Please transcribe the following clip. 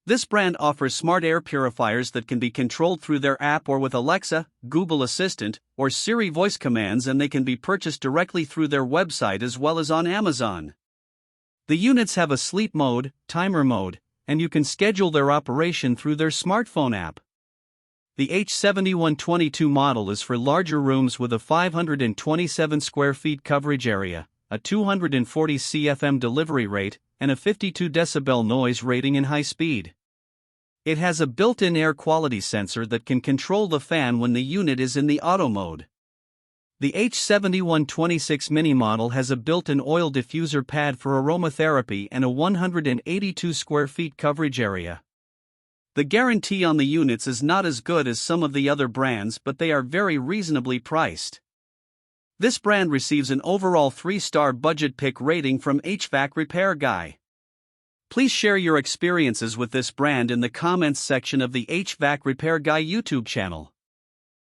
This brand offers smart air purifiers that can be controlled through their app or with Alexa, Google Assistant, or Siri voice commands, and they can be purchased directly through their website as well as on Amazon. The units have a sleep mode, timer mode, and you can schedule their operation through their smartphone app. The H7122 model is for larger rooms with a 527 square feet coverage area, a 240 CFM delivery rate, and a 52 decibel noise rating in high speed. It has a built-in air quality sensor that can control the fan when the unit is in the auto mode. The H7126 mini model has a built-in oil diffuser pad for aromatherapy and a 182 square feet coverage area. The guarantee on the units is not as good as some of the other brands, but they are very reasonably priced. This brand receives an overall 3-star budget pick rating from HvacRepairGuy. Please share your experiences with this brand in the comments section of the HvacRepairGuy YouTube channel.